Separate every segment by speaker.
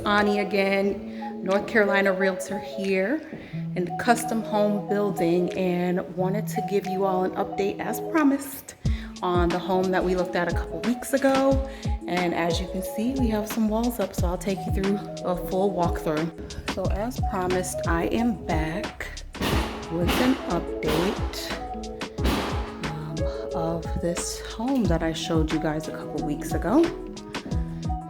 Speaker 1: Ani again, North Carolina Realtor here in the custom home building, and wanted to give you all an update as promised on the home that we looked at a couple weeks ago. And as you can see, we have some walls up, so I'll take you through a full walkthrough. So as promised, I am back with an update of this home that I showed you guys a couple weeks ago.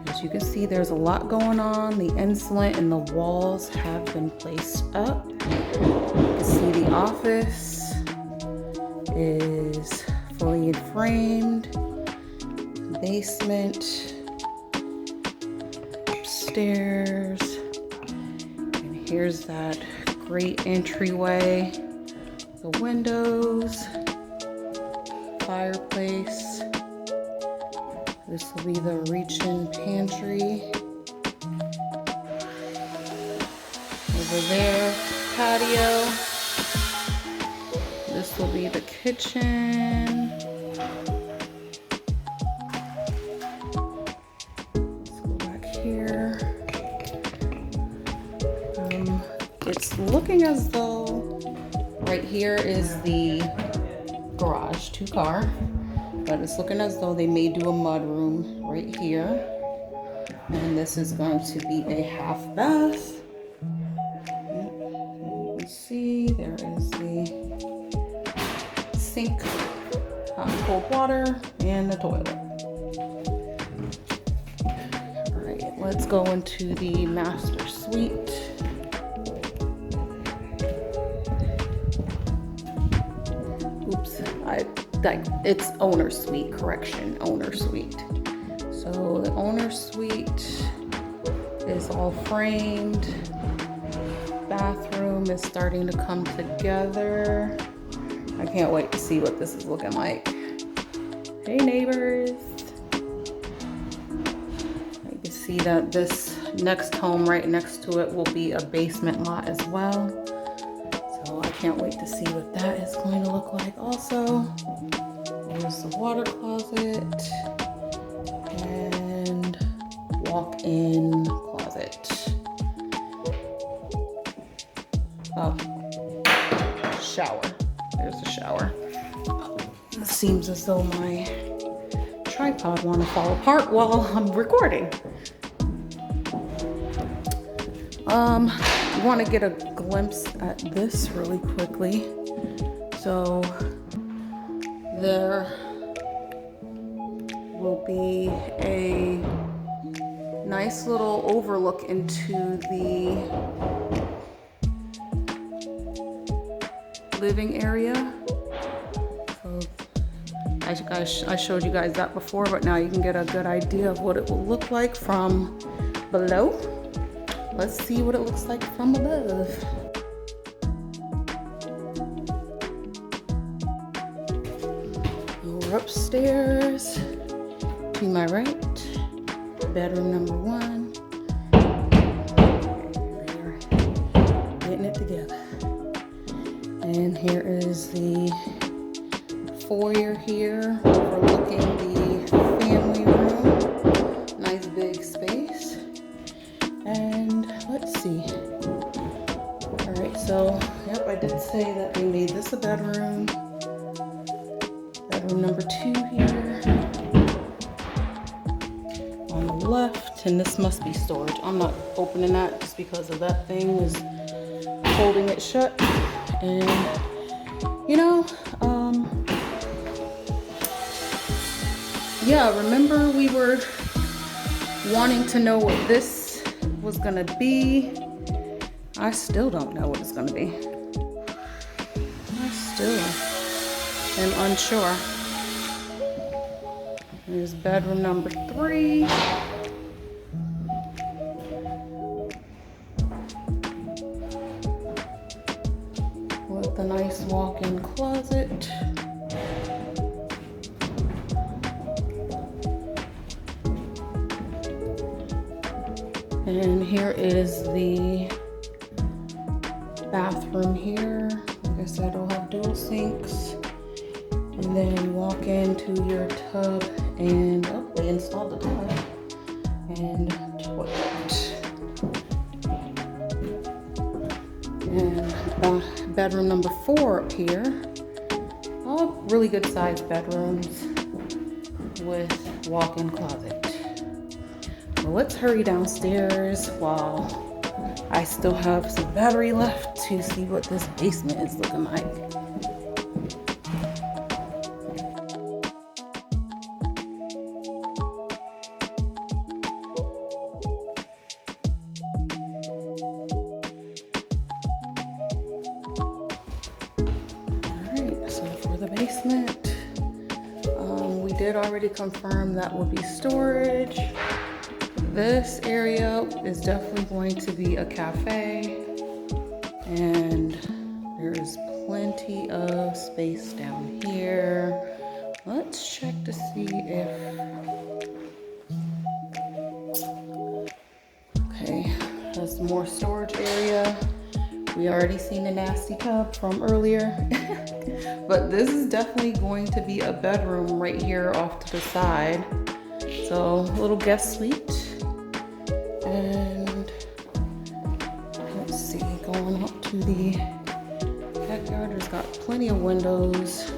Speaker 1: As you can see, there's a lot going on. The insulation and the walls have been placed up. You can see the office is fully framed. Basement, upstairs, and here's that great entryway. The windows, fireplace. This will be the reach-in pantry. Over there, patio. This will be the kitchen. Let's go back here. It's looking as though right here is the garage, 2-car. But it's looking as though they may do a mudroom right here. And this is going to be a half bath. You can see there is the sink, hot and cold water, and the toilet. All right, let's go into the master suite. Oops, it's owner suite, correction, owner suite. So the owner suite is all framed. Bathroom is starting to come together. I can't wait to see what this is looking like. Hey neighbors. You can see that this next home right next to it will be a basement lot as well. So I can't wait to see what that is going to look like also. There's the water closet and walk-in closet. Oh, shower. There's the shower. It seems as though my tripod want to fall apart while I'm recording. I want to get a glimpse at this really quickly. So there will be a nice little overlook into the living area. So I showed you guys that before, but now you can get a good idea of what it will look like from below. Let's see what it looks like from above. We're upstairs to my right, bedroom number 1. They're getting it together. And here is the foyer here, overlooking the family room. Nice big space. And let's see. All right, so, yep, I did say that they made this a bedroom. Bedroom number 2 here. On the left, and this must be storage. I'm not opening that just because of that thing is holding it shut. And you know, yeah, remember we were wanting to know what this was gonna be. I still don't know what it's gonna be. I still am unsure. Here's bedroom number 3. With a nice walk-in closet. And here is the bathroom here. Like I said, it'll have dual sinks. And then you walk into your tub and, oh, they installed the tub and toilet. And bedroom number 4 up here. All really good sized bedrooms with walk-in closet. Well, let's hurry downstairs while I still have some battery left to see what this basement is looking like. Alright, so for the basement, we did already confirm that would be storage. This area is definitely going to be a cafe, and there is plenty of space down here. Let's check to see if, okay, has more storage area. We already seen the nasty tub from earlier, but this is definitely going to be a bedroom right here off to the side. So a little guest suite. And let's see, going up to the backyard, there's got plenty of windows,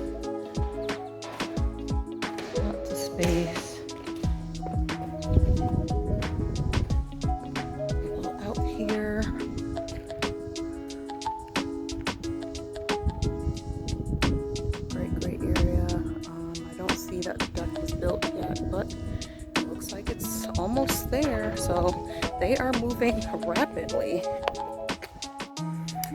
Speaker 1: lots of space. People out here. Great area. I don't see that the deck was built yet, but it looks like it's almost there. So they are moving rapidly.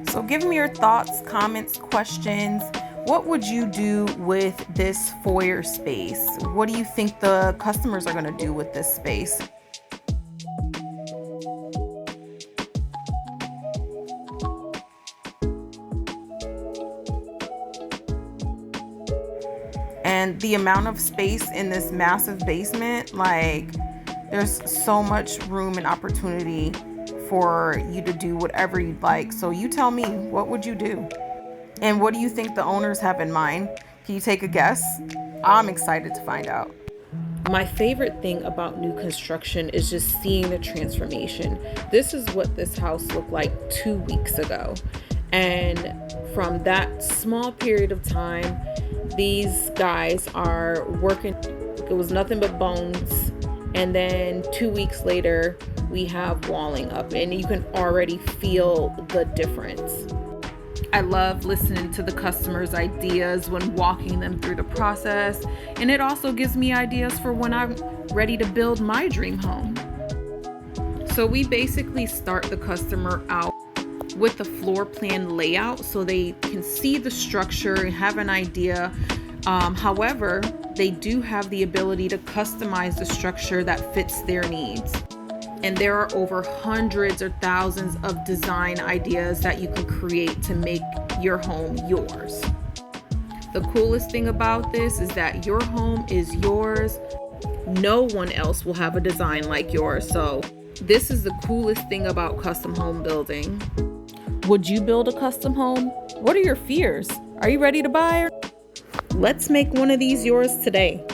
Speaker 1: So give me your thoughts, comments, questions. What would you do with this foyer space? What do you think the customers are going to do with this space? And the amount of space in this massive basement, like, there's so much room and opportunity for you to do whatever you'd like. So you tell me, what would you do? And what do you think the owners have in mind? Can you take a guess? I'm excited to find out. My favorite thing about new construction is just seeing the transformation. This is what this house looked like 2 weeks ago. And from that small period of time, these guys are working. It was nothing but bones. And then 2 weeks later, we have walling up, and you can already feel the difference. I love listening to the customers' ideas when walking them through the process, and it also gives me ideas for when I'm ready to build my dream home. So we basically start the customer out with the floor plan layout so they can see the structure and have an idea. However, they do have the ability to customize the structure that fits their needs. And there are over hundreds or thousands of design ideas that you can create to make your home yours. The coolest thing about this is that your home is yours. No one else will have a design like yours. So this is the coolest thing about custom home building. Would you build a custom home? What are your fears? Are you ready to buy? Let's make one of these yours today.